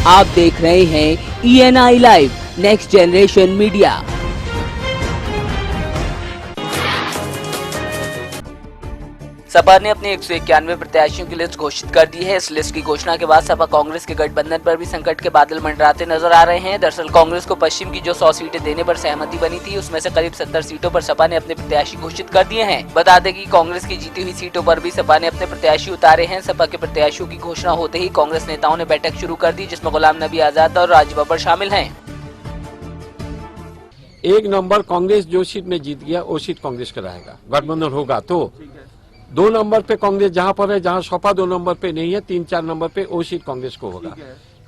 आप देख रहे हैं ENI live next generation media. Sapa ने अपने 191 प्रत्याशियों की लिस्ट घोषित कर दी है। इस लिस्ट की घोषणा के बाद सपा कांग्रेस के गठबंधन पर भी संकट के बादल मंडराते नजर आ रहे हैं। दरअसल कांग्रेस को पश्चिम की जो 100 सीटें देने पर सहमति बनी थी, उसमें से करीब 70 सीटों पर सपा ने अपने प्रत्याशी घोषित कर दिए हैं। बता दें कि कांग्रेस की जीती हुई सीटों पर भी सपा ने अपने प्रत्याशी उतारे हैं। सपा के प्रत्याशियों की घोषणा होते ही कांग्रेस नेताओं ने बैठक शुरू कर दी, जिसमें गुलाम नबी आजाद और राज बब्बर शामिल हैं। 1 नंबर कांग्रेस जो सीट में जीत गया वो सीट कांग्रेस का रहेगा, गठबंधन होगा तो 2 नंबर पे कांग्रेस जहां पर है, जहां सपा 2 नंबर पे नहीं है, 3-4 नंबर पे वो सीट कांग्रेस को होगा।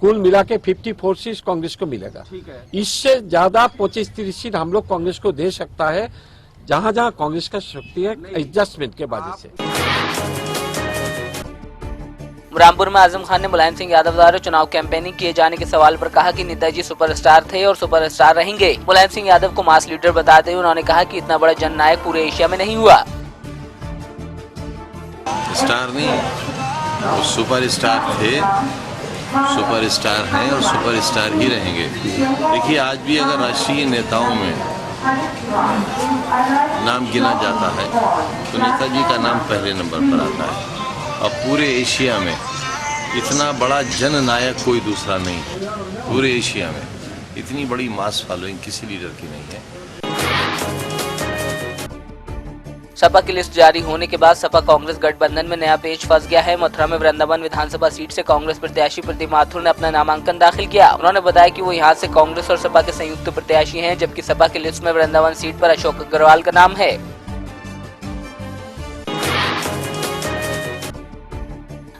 कुल मिला के 54 सीट कांग्रेस को मिलेगा। इससे ज्यादा 25-30 सीट हम लोग कांग्रेस को दे सकता है, जहां जहां कांग्रेस का शक्ति है एडजस्टमेंट के वजह से। रामपुर में आजम खान ने मुलायम सिंह यादव द्वारा चुनाव कैंपेनिंग किए जाने के सवाल पर कहा कि नेताजी सुपरस्टार थे और सुपरस्टार रहेंगे। मुलायम सिंह यादव को मास लीडर बताते हुए उन्होंने कहा कि इतना बड़ा जननायक पूरे एशिया में नहीं हुआ। स्टार नहीं, वो सुपरस्टार थे, सुपरस्टार हैं और सुपरस्टार ही रहेंगे। देखिए, आज भी अगर राष्ट्रीय नेताओं में नाम गिना जाता है तो नेताजी का नाम पहले नंबर पर आता है। और पूरे एशिया में इतना बड़ा जननायक कोई दूसरा नहीं। पूरे एशिया में इतनी बड़ी मास फॉलोइंग किसी लीडर की नहीं है। सपा की लिस्ट जारी होने के बाद सपा कांग्रेस गठबंधन में नया पेच फंस गया है। मथुरा में वृंदावन विधानसभा सीट से कांग्रेस प्रत्याशी प्रदीप माथुर ने अपना नामांकन दाखिल किया। उन्होंने बताया कि वो यहां से कांग्रेस और सपा के संयुक्त प्रत्याशी हैं, जबकि सपा की लिस्ट में वृंदावन सीट पर अशोक अग्रवाल का नाम है।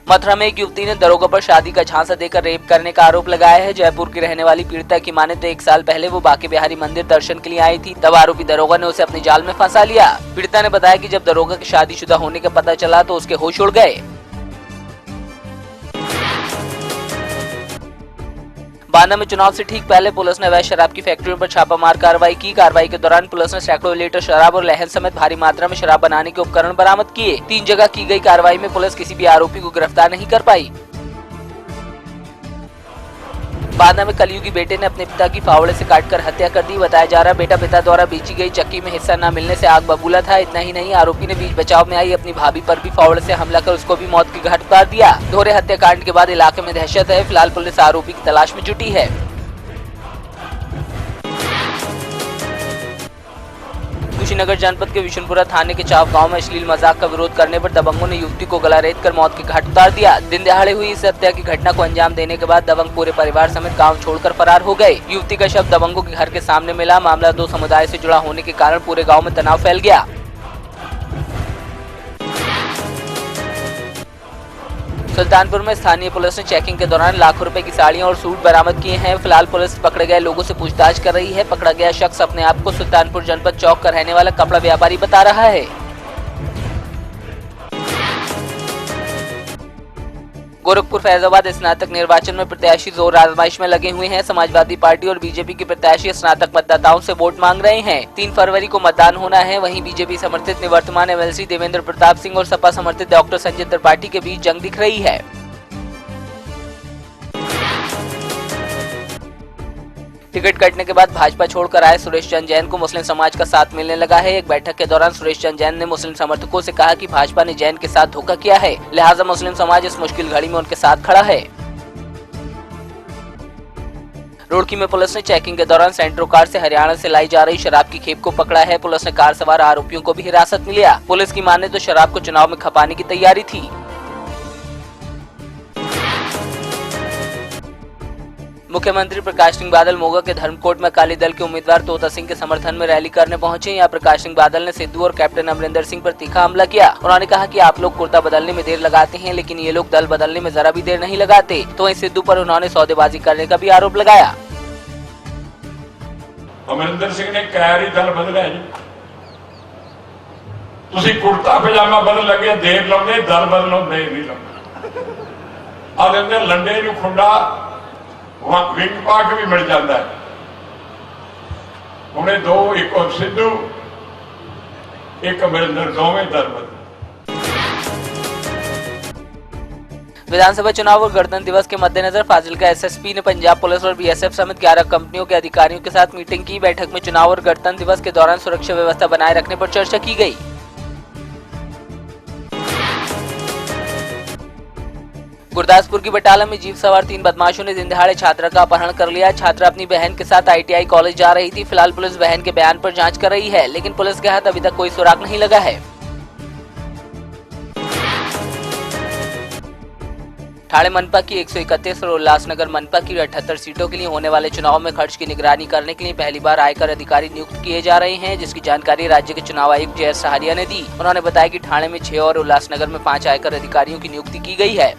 मथुरा में एक युवती ने दरोगा पर शादी का झांसा देकर रेप करने का आरोप लगाया है। जयपुर की रहने वाली पीड़िता की माने तो 1 साल पहले वो बांके बिहारी मंदिर दर्शन के लिए आई थी, तब आरोपी दरोगा ने उसे अपने जाल में फंसा लिया। पीड़िता ने बताया कि जब दरोगा की शादीशुदा होने का पता चला तो उसके होश उड़ गए। बांदा में चुनाव से ठीक पहले पुलिस ने अवैध शराब की फैक्ट्रियों पर छापामार कार्रवाई की। कार्रवाई के दौरान पुलिस ने सैकड़ों लीटर शराब और लहन समेत भारी मात्रा में शराब बनाने के उपकरण बरामद किए। 3 जगह की गई कार्रवाई में पुलिस किसी भी आरोपी को गिरफ्तार नहीं कर पाई। बांदा में कलयुगी बेटे ने अपने पिता की फावड़े से काटकर हत्या कर दी। बताया जा रहा बेटा पिता द्वारा बेची गई चक्की में हिस्सा न मिलने से आग बबूला था। इतना ही नहीं, आरोपी ने बीच बचाव में आई अपनी भाभी पर भी फावड़े से हमला कर उसको भी मौत की घाट उतार दिया। दोहरे हत्याकांड के बाद इलाके में दहशत है। फिलहाल पुलिस आरोपी की तलाश में जुटी है। कुशीनगर जनपद के विशुनपुरा थाने के चाव गांव में अश्लील मजाक का विरोध करने पर दबंगों ने युवती को गला रेत कर मौत की घाट उतार दिया। दिन दहाड़े हुई इस हत्या की घटना को अंजाम देने के बाद दबंग पूरे परिवार समेत गांव छोड़कर फरार हो गए। युवती का शव दबंगों के घर के सामने मिला। मामला 2 समुदाय से जुड़ा होने के कारण पूरे गाँव में तनाव फैल गया। सुल्तानपुर में स्थानीय पुलिस ने चेकिंग के दौरान लाखों रुपए की साड़ियां और सूट बरामद किए हैं। फिलहाल पुलिस पकड़े गए लोगों से पूछताछ कर रही है। पकड़ा गया शख्स अपने आप को सुल्तानपुर जनपद चौक का रहने वाला कपड़ा व्यापारी बता रहा है। गोरखपुर फैजाबाद स्नातक निर्वाचन में प्रत्याशी जोर आजमाइश में लगे हुए हैं। समाजवादी पार्टी और बीजेपी के प्रत्याशी स्नातक मतदाताओं से वोट मांग रहे हैं। 3 फरवरी को मतदान होना है। वहीं बीजेपी समर्थित निवर्तमान MLC देवेंद्र प्रताप सिंह और सपा समर्थित डॉक्टर संजय त्रिपाठी के बीच जंग दिख रही है। टिकट कटने के बाद भाजपा छोड़कर आए सुरेश चंद्र जैन को मुस्लिम समाज का साथ मिलने लगा है। एक बैठक के दौरान सुरेश चंद्र जैन ने मुस्लिम समर्थकों से कहा कि भाजपा ने जैन के साथ धोखा किया है, लिहाजा मुस्लिम समाज इस मुश्किल घड़ी में उनके साथ खड़ा है। रुड़की में पुलिस ने चेकिंग के दौरान सेंट्रो कार से हरियाणा से लाई जा रही शराब की खेप को पकड़ा है। पुलिस ने कार सवार आरोपियों को भी हिरासत में लिया। पुलिस की माने तो शराब को चुनाव में खपाने की तैयारी थी। मुख्यमंत्री प्रकाश सिंह बादल मोगा के धर्मकोट में अकाली दल के उम्मीदवार तोता सिंह के समर्थन में रैली करने पहुंचे। यहाँ प्रकाश सिंह बादल ने सिद्धू और कैप्टन अमरिंदर सिंह पर तीखा हमला किया। उन्होंने कहा कि आप लोग कुर्ता बदलने में देर लगाते हैं, लेकिन ये लोग दल बदलने में जरा भी देर नहीं लगाते। तो वहीं सिद्धू पर उन्होंने सौदेबाजी करने का भी आरोप लगाया। अमरिंदर सिंह ने कैरी दल बदलिया जी, तुसी कुर्ता पजामा बदल लगे देर लाउंदे, दल बदलो देर नहीं लाउंदा। आ अंदर लंडे नूं खुंडा विंग पाक भी मिल जाता है। उन्हें 2 एक सिद्धू एक अमरिंदर, दोवें दल बदल। विधानसभा चुनाव और गणतंत्र दिवस के मद्देनजर फाजिल्का एसएसपी ने पंजाब पुलिस और बीएसएफ समेत 11 कंपनियों के अधिकारियों के साथ मीटिंग की। बैठक में चुनाव और गणतंत्र दिवस के दौरान सुरक्षा व्यवस्था बनाए रखने पर चर्चा की गई। गुरदासपुर की बटाला में जीप सवार 3 बदमाशों ने दिन दहाड़े छात्रा का अपहरण कर लिया। छात्रा अपनी बहन के साथ आईटीआई कॉलेज जा रही थी। फिलहाल पुलिस बहन के बयान पर जांच कर रही है, लेकिन पुलिस के हाथ अभी तक कोई सुराग नहीं लगा है। ठाणे मनपा की 131 और उल्लासनगर मनपा की 78 सीटों के लिए होने वाले चुनाव में खर्च की निगरानी करने के लिए पहली बार आयकर अधिकारी नियुक्त किए जा रहे हैं, जिसकी जानकारी राज्य के चुनाव आयुक्त जयेश सहारिया ने दी। उन्होंने बताया कि ठाणे में 6 और उल्लासनगर में 5 आयकर अधिकारियों की नियुक्ति की गई है।